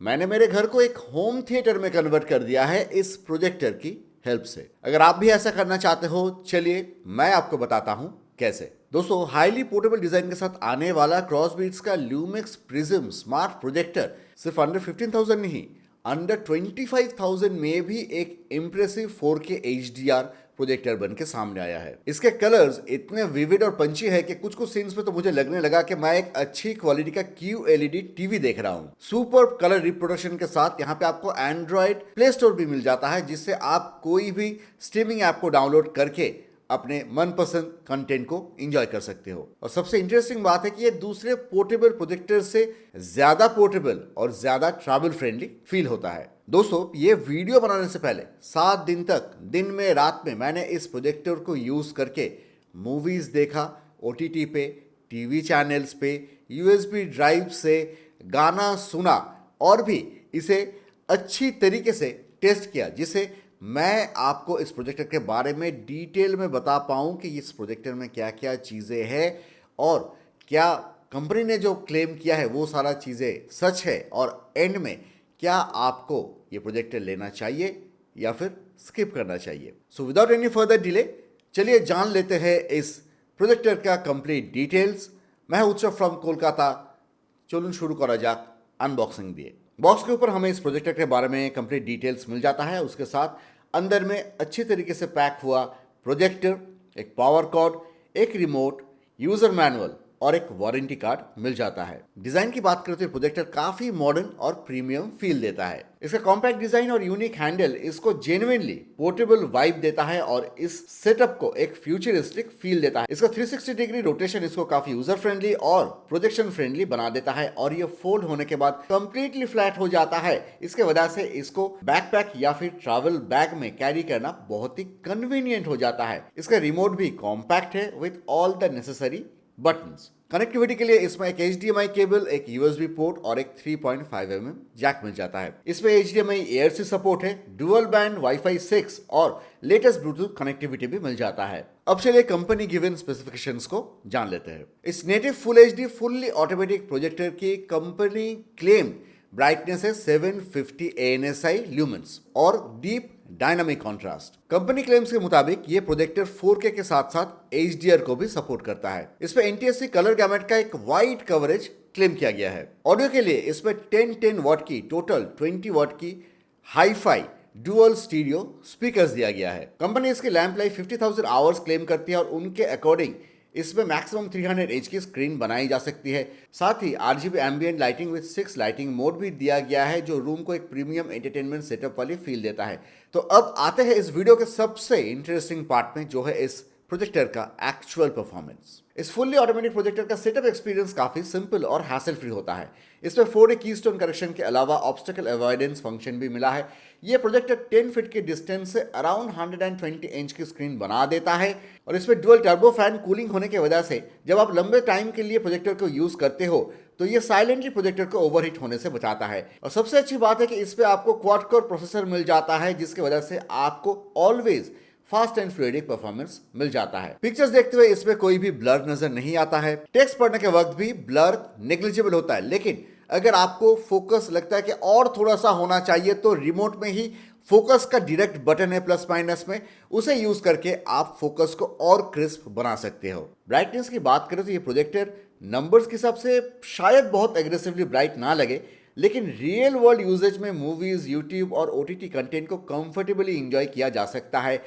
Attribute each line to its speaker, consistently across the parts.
Speaker 1: मैंने मेरे घर को एक होम थिएटर में कन्वर्ट कर दिया है इस प्रोजेक्टर की हेल्प से। अगर आप भी ऐसा करना चाहते हो, चलिए मैं आपको बताता हूं कैसे। दोस्तों, हाईली पोर्टेबल डिजाइन के साथ आने वाला क्रॉसबीट्स का ल्यूमेक्स प्रिज्म स्मार्ट प्रोजेक्टर सिर्फ अंडर 15,000 नहीं, अंडर 25,000 में भी एक इंप्रेसिव 4K HDR प्रोजेक्टर बन के सामने आया है। इसके कलर्स इतने विविड और पंची है कि कुछ कुछ सीन्स में तो मुझे लगने लगा कि मैं एक अच्छी क्वालिटी का QLED टीवी देख रहा हूँ। सुपर कलर रिप्रोडक्शन के साथ यहाँ पे आपको एंड्रॉइड प्ले स्टोर भी मिल जाता है, जिससे आप कोई भी स्ट्रीमिंग ऐप को डाउनलोड करके अपने मनपसंद कंटेंट को एंजॉय कर सकते हो। और सबसे इंटरेस्टिंग बात है कि ये दूसरे पोर्टेबल प्रोजेक्टर से ज्यादा पोर्टेबल और ज्यादा ट्रैवल फ्रेंडली फील होता है। दोस्तों, ये वीडियो बनाने से पहले 7 दिन तक दिन में रात में मैंने इस प्रोजेक्टर को यूज करके मूवीज देखा, OTT पे, टीवी चैनल्स पे, USB ड्राइव से गाना सुना और भी इसे अच्छी तरीके से टेस्ट किया, जिसे मैं आपको इस प्रोजेक्टर के बारे में डिटेल में बता पाऊँ कि इस प्रोजेक्टर में क्या क्या चीज़ें हैं और क्या कंपनी ने जो क्लेम किया है वो सारा चीज़ें सच है, और एंड में क्या आपको ये प्रोजेक्टर लेना चाहिए या फिर स्किप करना चाहिए। So without any further delay, चलिए जान लेते हैं इस प्रोजेक्टर का कंप्लीट डिटेल्स। मैं उत्सव फ्रॉम कोलकाता। चलून शुरू करा जाक अनबॉक्सिंग दिए। बॉक्स के ऊपर हमें इस प्रोजेक्टर के बारे में कंप्लीट डिटेल्स मिल जाता है। उसके साथ अंदर में अच्छी तरीके से पैक हुआ प्रोजेक्टर, एक पावर कॉर्ड, एक रिमोट, यूजर मैनुअल और एक वारंटी कार्ड मिल जाता है। डिजाइन की बात करते हुए प्रोजेक्टर काफी मॉडर्न और प्रीमियम फील देता है। इसका कॉम्पैक्ट डिजाइन और यूनिक हैंडल इसको जेन्युइनली पोर्टेबल वाइब देता है और इस सेटअप को एक फ्यूचरिस्टिक फील देता है। इसका 360 डिग्री रोटेशन इसको काफी यूजर फ्रेंडली और प्रोजेक्शन फ्रेंडली बना देता है, और ये फोल्ड होने के बाद कंप्लीटली फ्लैट हो जाता है। इसके वजह से इसको बैकपैक या फिर ट्रैवल बैग में कैरी करना बहुत ही कन्वीनियंट हो जाता है। इसका रिमोट भी कॉम्पैक्ट है with all the necessary buttons. Connectivity के लिए इसमें एक HDMI केबल, एक USB पोर्ट और एक 3.5mm जैक मिल जाता है। इसमें HDMI ARC सपोर्ट है, डुअल बैंड Wi-Fi 6 और लेटेस्ट ब्लूटूथ कनेक्टिविटी भी मिल जाता है। अब चलिए कंपनी गिवन स्पेसिफिकेशंस को जान लेते हैं। इस native full HD fully automatic projector की कंपनी क्लेम ब्राइटनेस है 750 ANSI ल्यूमेंस और deep dynamic contrast. Company claims के मुताबिक ये प्रोजेक्टर 4K के साथ साथ HDR को भी सपोर्ट करता है। इस पे NTSC कलर गैमेट का एक वाइड कवरेज क्लेम किया गया है। ऑडियो के लिए इसमें 10 वॉट की टोटल 20 वॉट की हाई-फाई डुअल स्टीरियो स्पीकर्स दिया गया है। कंपनी इसकी लैंप लाइफ 50,000 आवर्स क्लेम करती है और उनके अकॉर्डिंग इसमें मैक्सिमम 300 इंच की स्क्रीन बनाई जा सकती है। साथ ही RGB ambient lighting with 6 lighting mode भी दिया गया है, जो रूम को एक प्रीमियम एंटरटेनमेंट सेटअप वाली फील देता है। तो अब आते हैं इस वीडियो के सबसे इंटरेस्टिंग पार्ट में, जो है इस प्रोजेक्टर का एक्चुअल परफॉर्मेंस। इस फुल्ली ऑटोमेटिक प्रोजेक्टर का सेटअप एक्सपीरियंस काफी सिंपल और हैसल फ्री होता है। इसमें 4D कीस्टोन करेक्शन के अलावा ऑब्स्टेकल अवॉइडेंस फंक्शन भी मिला है। यह प्रोजेक्टर 10 फीट के डिस्टेंस से अराउंड 120 इंच की स्क्रीन बना देता है, और इसमें डुअल टर्बो फैन कूलिंग होने की वजह से जब आप लंबे टाइम के लिए प्रोजेक्टर को यूज करते हो तो ये साइलेंटली प्रोजेक्टर को ओवरहीट होने से बचाता है। और सबसे अच्छी बात है कि इस पे आपको क्वाड कोर प्रोसेसर मिल जाता है, जिसकी वजह से आपको always fast and fluidic performance मिल जाता है। पिक्चर्स देखते हुए इसमें कोई भी ब्लर नजर नहीं आता है। टेक्स्ट पढ़ने के वक्त भी ब्लर नेग्लिजिबल होता है, लेकिन अगर आपको फोकस लगता है कि और थोड़ा सा होना चाहिए तो रिमोट में ही फोकस का डायरेक्ट बटन है प्लस माइनस में, उसे यूज करके आप फोकस को और क्रिस्प बना सकते हो। ब्राइटनेस की बात करें तो ये प्रोजेक्टर नंबर्स के हिसाब से शायद बहुत एग्रेसिवली ब्राइट ना लगे, लेकिन रियल वर्ल्ड यूजेज में मूवीज, यूट्यूब और OTT कंटेंट को कंफर्टेबली एंजॉय किया जा सकता है।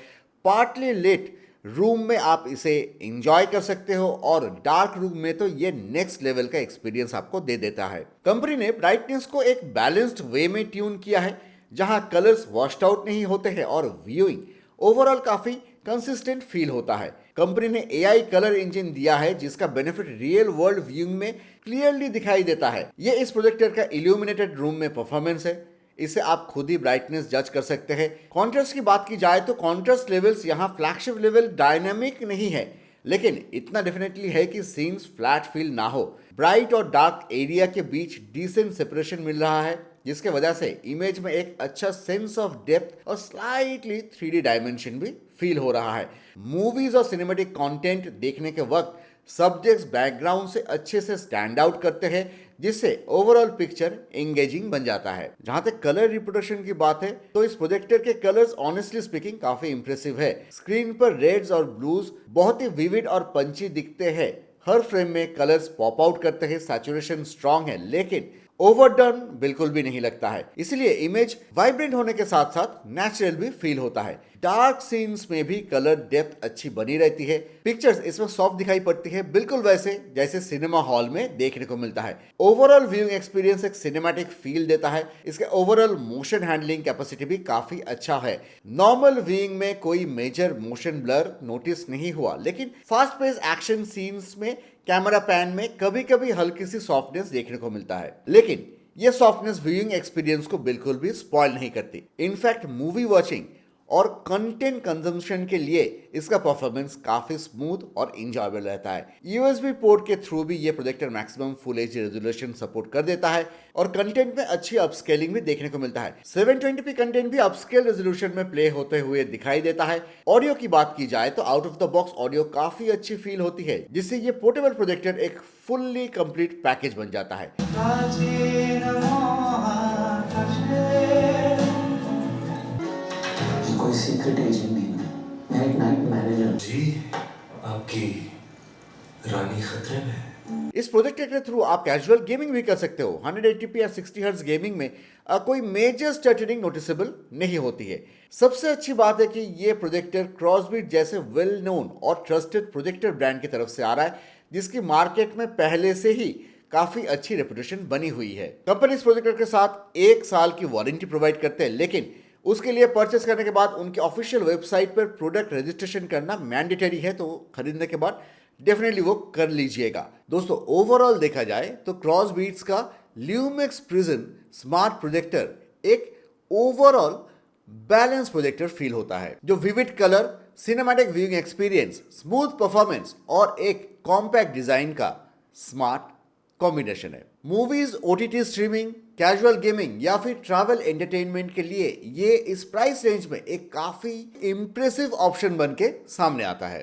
Speaker 1: पार्टली लिट रूम में आप इसे एंजॉय कर सकते हो और डार्क रूम में तो ये नेक्स्ट लेवल का एक्सपीरियंस आपको दे देता है। कंपनी ने ब्राइटनेस को एक बैलेंस्ड वे में ट्यून किया है, जहां कलर्स वॉश्ड आउट नहीं होते हैं और व्यूइंग ओवरऑल काफी कंसिस्टेंट फील होता है। कंपनी ने AI कलर इंजन दिया है, जिसका बेनिफिट रियल वर्ल्ड व्यूइंग में क्लियरली दिखाई देता है। ये इस प्रोजेक्टर का इल्यूमिनेटेड रूम में परफॉर्मेंस है। इसे आप खुद ही ब्राइटनेस जज कर सकते हैं। कॉन्ट्रास्ट की बात की जाए तो कॉन्ट्रास्ट लेवल्स यहाँ फ्लैगशिप लेवल डायनामिक नहीं है, लेकिन इतना डेफिनेटली है कि सीन्स फ्लैट फील ना हो। ब्राइट और डार्क एरिया के बीच डिसेंट सेपरेशन मिल रहा है, जिसके वजह से इमेज में एक अच्छा सेंस ऑफ डेप्थ और स्लाइटली 3D डायमेंशन भी फील हो रहा है। मूवीज और सिनेमेटिक कंटेंट देखने के वक्त सब्जेक्ट्स बैकग्राउंड से अच्छे से स्टैंड आउट करते हैं, जिससे ओवरऑल पिक्चर एंगेजिंग बन जाता है। जहां तक कलर रिप्रोडक्शन की बात है तो इस प्रोजेक्टर के कलर्स ऑनेस्टली स्पीकिंग काफी इंप्रेसिव है। स्क्रीन पर रेड्स और ब्लूज बहुत ही विविड और पंची दिखते हैं। हर फ्रेम में कलर्स पॉप आउट करते हैं, सैचुरेशन स्ट्रांग है लेकिन ओवरडन बिल्कुल भी नहीं लगता है। इसलिए इमेज वाइब्रेंट होने के साथ साथ नेचुरल भी फील होता है। डार्क सीन्स में भी कलर डेप्थ अच्छी बनी रहती है। पिक्चर्स इसमें सॉफ्ट दिखाई पड़ती है, बिल्कुल वैसे जैसे सिनेमा हॉल में देखने को मिलता है। ओवरऑल व्यूइंग एक्सपीरियंस एक सिनेमैटिक फील देता है। इसके ओवरऑल मोशन हैंडलिंग कैपेसिटी भी काफी अच्छा है। नॉर्मल व्यूइंग में कोई मेजर मोशन ब्लर नोटिस नहीं हुआ, लेकिन फास्ट पेस एक्शन सीन्स में कैमरा पैन में कभी कभी हल्की सी सॉफ्टनेस देखने को मिलता है, लेकिन यह सॉफ्टनेस व्यूइंग एक्सपीरियंस को बिल्कुल भी स्पॉइल नहीं करती। इनफैक्ट मूवी वॉचिंग और कंटेंट कंजम्पशन के लिए इसका परफॉर्मेंस काफी स्मूथ और इंजॉयबल रहता है। यूएसबी पोर्ट के थ्रू भी ये projector maximum full H resolution support कर देता है और कंटेंट में अच्छी अपस्केलिंग भी देखने को मिलता है। 720p कंटेंट भी अपस्केल रेजोल्यूशन में प्ले होते हुए दिखाई देता है। ऑडियो की बात की जाए तो out of the box audio काफी अच्छी फील होती है, जिससे ये पोर्टेबल प्रोजेक्टर एक फुल्ली कंप्लीट पैकेज बन जाता है।
Speaker 2: कोई सीक्रेट एजेंट नहीं है, मैं एक नाइट मैनेजर।
Speaker 3: जी, आपकी रानी खतरे में है।
Speaker 1: इस प्रोजेक्टर के थ्रू आप कैजुअल गेमिंग भी कर सकते हो। 180p या 60 हर्ट्ज गेमिंग में कोई मेजर स्टटरिंग नोटिसेबल नहीं होती है। सबसे अच्छी बात है कि ये प्रोजेक्टर क्रॉसबीट जैसे वेल नोन और ट्रस्टेड प्रोजेक्टर ब्रांड की तरफ से आ रहा है, जिसकी मार्केट में पहले से ही काफी अच्छी रेपुटेशन बनी हुई है। कंपनी इस प्रोजेक्टर के साथ 1 साल की वारंटी प्रोवाइड करते हैं, लेकिन उसके लिए परचेस करने के बाद उनके ऑफिशियल वेबसाइट पर प्रोडक्ट रजिस्ट्रेशन करना मैंडेटरी है, तो खरीदने के बाद डेफिनेटली वो कर लीजिएगा। दोस्तों, ओवरऑल देखा जाए तो क्रॉसबीट्स का ल्यूमेक्स प्रिज्म स्मार्ट प्रोजेक्टर एक ओवरऑल बैलेंस प्रोजेक्टर फील होता है, जो vivid colour, cinematic viewing experience, smooth performance और एक कॉम्पैक्ट डिजाइन का स्मार्ट कॉम्बिनेशन है। Movies, OTT streaming, casual gaming या फिर ट्रैवल एंटरटेनमेंट के लिए ये इस प्राइस रेंज में एक काफी इंप्रेसिव ऑप्शन बन के सामने आता है।